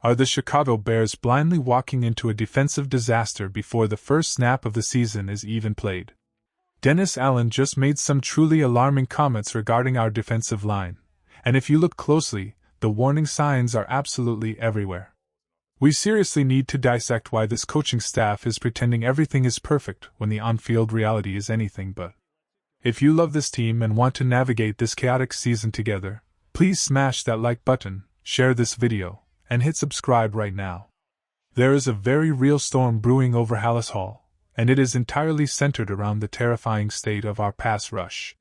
Are the Chicago Bears blindly walking into a defensive disaster before the first snap of the season is even played? Dennis Allen just made some truly alarming comments regarding our defensive line, and if you look closely, the warning signs are absolutely everywhere. We seriously need to dissect why this coaching staff is pretending everything is perfect when the on-field reality is anything but. If you love this team and want to navigate this chaotic season together, please smash that like button, share this video, and hit subscribe right now. There is a very real storm brewing over Halas Hall, and it is entirely centered around the terrifying state of our pass rush.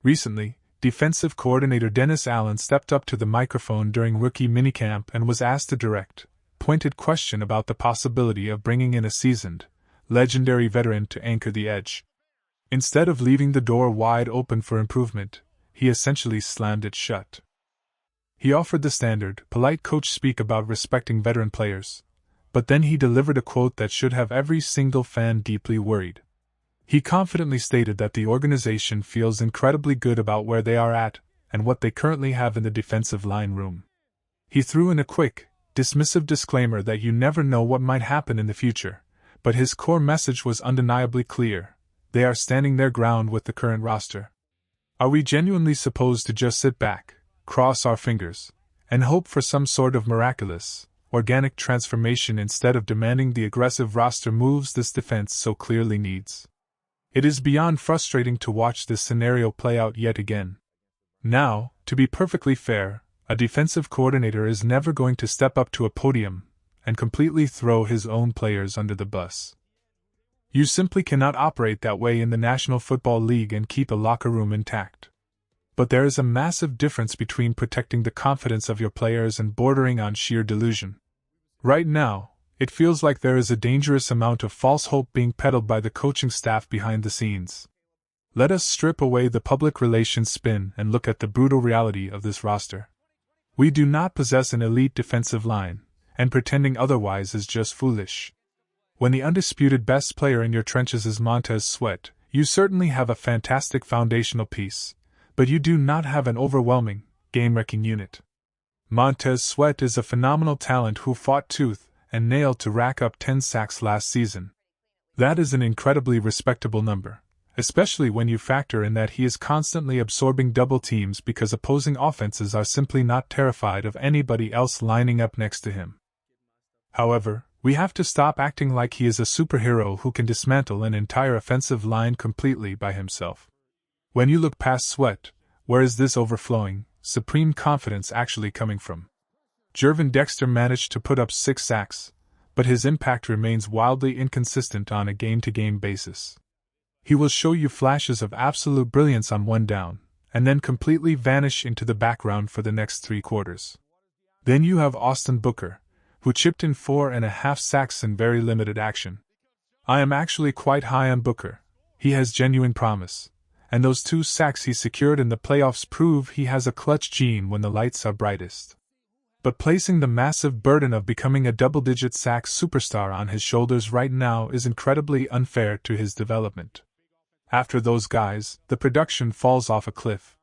Recently, defensive coordinator Dennis Allen stepped up to the microphone during rookie minicamp and was asked a direct, pointed question about the possibility of bringing in a seasoned, legendary veteran to anchor the edge. Instead of leaving the door wide open for improvement, he essentially slammed it shut. He offered the standard, polite coach speak about respecting veteran players, but then he delivered a quote that should have every single fan deeply worried. He confidently stated that the organization feels incredibly good about where they are at and what they currently have in the defensive line room. He threw in a quick, dismissive disclaimer that you never know what might happen in the future, but his core message was undeniably clear: they are standing their ground with the current roster. Are we genuinely supposed to just sit back, cross our fingers, and hope for some sort of miraculous, organic transformation instead of demanding the aggressive roster moves this defense so clearly needs? It is beyond frustrating to watch this scenario play out yet again. Now, to be perfectly fair, a defensive coordinator is never going to step up to a podium and completely throw his own players under the bus. You simply cannot operate that way in the National Football League and keep a locker room intact. But there is a massive difference between protecting the confidence of your players and bordering on sheer delusion. Right now, it feels like there is a dangerous amount of false hope being peddled by the coaching staff behind the scenes. Let us strip away the public relations spin and look at the brutal reality of this roster. We do not possess an elite defensive line, and pretending otherwise is just foolish. When the undisputed best player in your trenches is Montez Sweat, you certainly have a fantastic foundational piece, but you do not have an overwhelming, game-wrecking unit. Montez Sweat is a phenomenal talent who fought tooth and nail to rack up 10 sacks last season. That is an incredibly respectable number, especially when you factor in that he is constantly absorbing double teams because opposing offenses are simply not terrified of anybody else lining up next to him. However, we have to stop acting like he is a superhero who can dismantle an entire offensive line completely by himself. When you look past Sweat, where is this overflowing, supreme confidence actually coming from? Jervin Dexter managed to put up 6 sacks, but his impact remains wildly inconsistent on a game-to-game basis. He will show you flashes of absolute brilliance on one down, and then completely vanish into the background for the next 3 quarters. Then you have Austin Booker, who chipped in 4.5 sacks in very limited action. I am actually quite high on Booker. He has genuine promise, and those 2 sacks he secured in the playoffs prove he has a clutch gene when the lights are brightest. But placing the massive burden of becoming a double-digit sack superstar on his shoulders right now is incredibly unfair to his development. After those guys, the production falls off a cliff.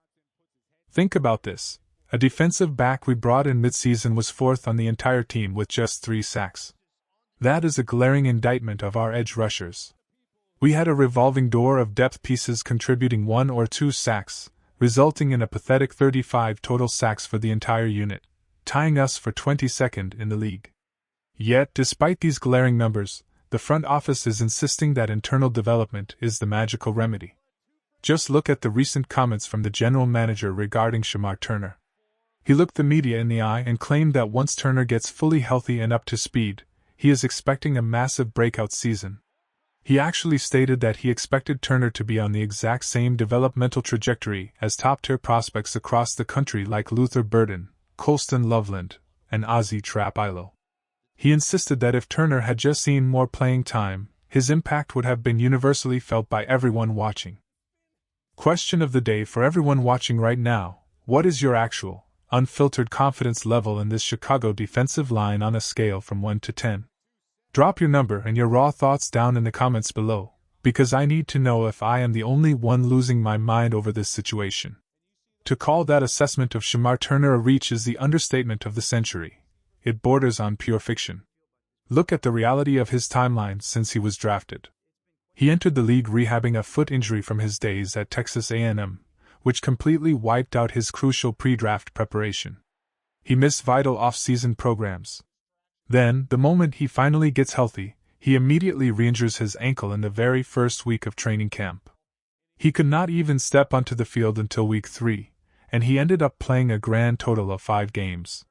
Think about this. A defensive back we brought in midseason was 4th on the entire team with just 3 sacks. That is a glaring indictment of our edge rushers. We had a revolving door of depth pieces contributing 1 or 2 sacks, resulting in a pathetic 35 total sacks for the entire unit, tying us for 22nd in the league. Yet, despite these glaring numbers, the front office is insisting that internal development is the magical remedy. Just look at the recent comments from the general manager regarding Shemar Turner. He looked the media in the eye and claimed that once Turner gets fully healthy and up to speed, he is expecting a massive breakout season. He actually stated that he expected Turner to be on the exact same developmental trajectory as top-tier prospects across the country like Luther Burden, Colston Loveland, and Ozzie Trap-Ilo. He insisted that if Turner had just seen more playing time, his impact would have been universally felt by everyone watching. Question of the day for everyone watching right now: what is your actual, unfiltered confidence level in this Chicago defensive line on a scale from 1 to 10? Drop your number and your raw thoughts down in the comments below, because I need to know if I am the only one losing my mind over this situation. To call that assessment of Shemar Turner a reach is the understatement of the century. it borders on pure fiction. Look at the reality of his timeline since he was drafted. He entered the league rehabbing a foot injury from his days at Texas A&M, which completely wiped out his crucial pre-draft preparation. He missed vital off-season programs. Then, the moment he finally gets healthy, he immediately re-injures his ankle in the very first week of training camp. He could not even step onto the field until week 3, and he ended up playing a grand total of 5 games.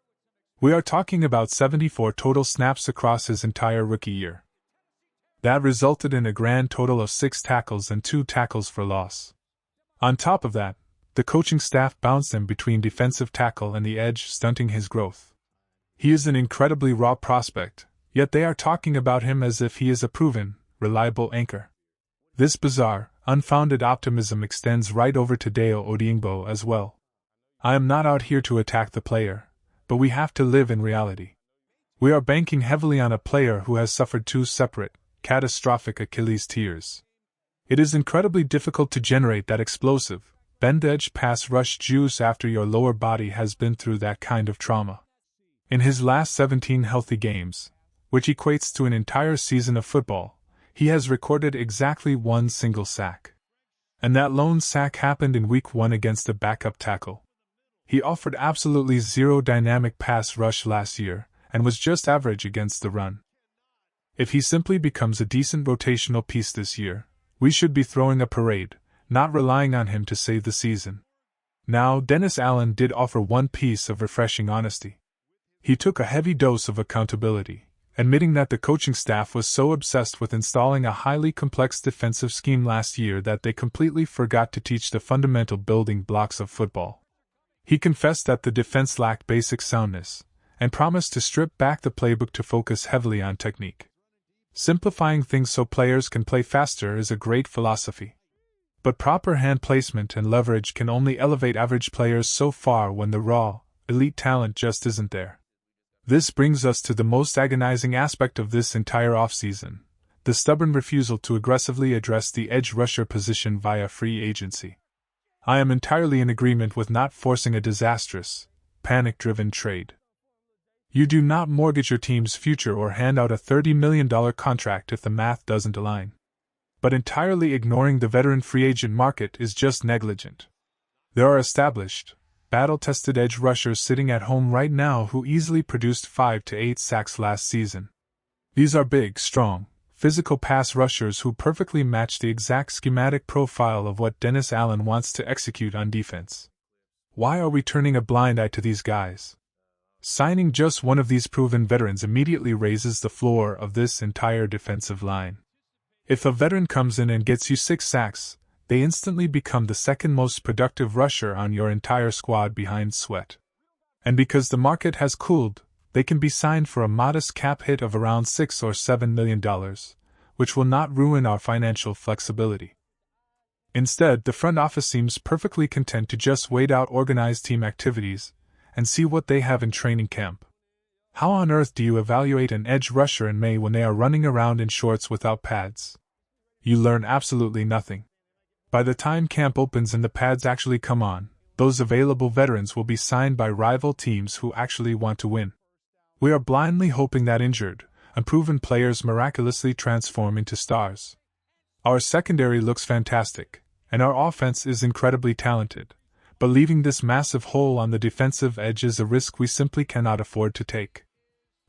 We are talking about 74 total snaps across his entire rookie year. That resulted in a grand total of 6 tackles and 2 tackles for loss. On top of that, the coaching staff bounced him between defensive tackle and the edge, stunting his growth. He is an incredibly raw prospect, yet they are talking about him as if he is a proven, reliable anchor. This bizarre, unfounded optimism extends right over to Dayo Odeyingbo as well. I am not out here to attack the player, but we have to live in reality. We are banking heavily on a player who has suffered 2 separate, catastrophic Achilles tears. It is incredibly difficult to generate that explosive, bend-edge pass rush juice after your lower body has been through that kind of trauma. In his last 17 healthy games, which equates to an entire season of football, he has recorded exactly 1 single sack. And that lone sack happened in week 1 against a backup tackle. He offered absolutely zero dynamic pass rush last year, and was just average against the run. If he simply becomes a decent rotational piece this year, we should be throwing a parade, not relying on him to save the season. Now, Dennis Allen did offer one piece of refreshing honesty. He took a heavy dose of accountability, admitting that the coaching staff was so obsessed with installing a highly complex defensive scheme last year that they completely forgot to teach the fundamental building blocks of football. He confessed that the defense lacked basic soundness, and promised to strip back the playbook to focus heavily on technique. Simplifying things so players can play faster is a great philosophy. But proper hand placement and leverage can only elevate average players so far when the raw, elite talent just isn't there. This brings us to the most agonizing aspect of this entire offseason, the stubborn refusal to aggressively address the edge rusher position via free agency. I am entirely in agreement with not forcing a disastrous, panic-driven trade. You do not mortgage your team's future or hand out a $30 million contract if the math doesn't align. But entirely ignoring the veteran free agent market is just negligent. There are established, battle-tested edge rushers sitting at home right now who easily produced 5 to 8 sacks last season. These are big, strong, physical pass rushers who perfectly match the exact schematic profile of what Dennis Allen wants to execute on defense. Why are we turning a blind eye to these guys? Signing just one of these proven veterans immediately raises the floor of this entire defensive line. If a veteran comes in and gets you 6 sacks, they instantly become the second most productive rusher on your entire squad behind Sweat. And because the market has cooled, they can be signed for a modest cap hit of around $6 or $7 million, which will not ruin our financial flexibility. Instead, the front office seems perfectly content to just wait out organized team activities and see what they have in training camp. How on earth do you evaluate an edge rusher in May when they are running around in shorts without pads? You learn absolutely nothing. By the time camp opens and the pads actually come on, those available veterans will be signed by rival teams who actually want to win. We are blindly hoping that injured, unproven players miraculously transform into stars. Our secondary looks fantastic, and our offense is incredibly talented, but leaving this massive hole on the defensive edge is a risk we simply cannot afford to take.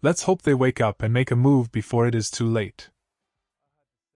Let's hope they wake up and make a move before it is too late.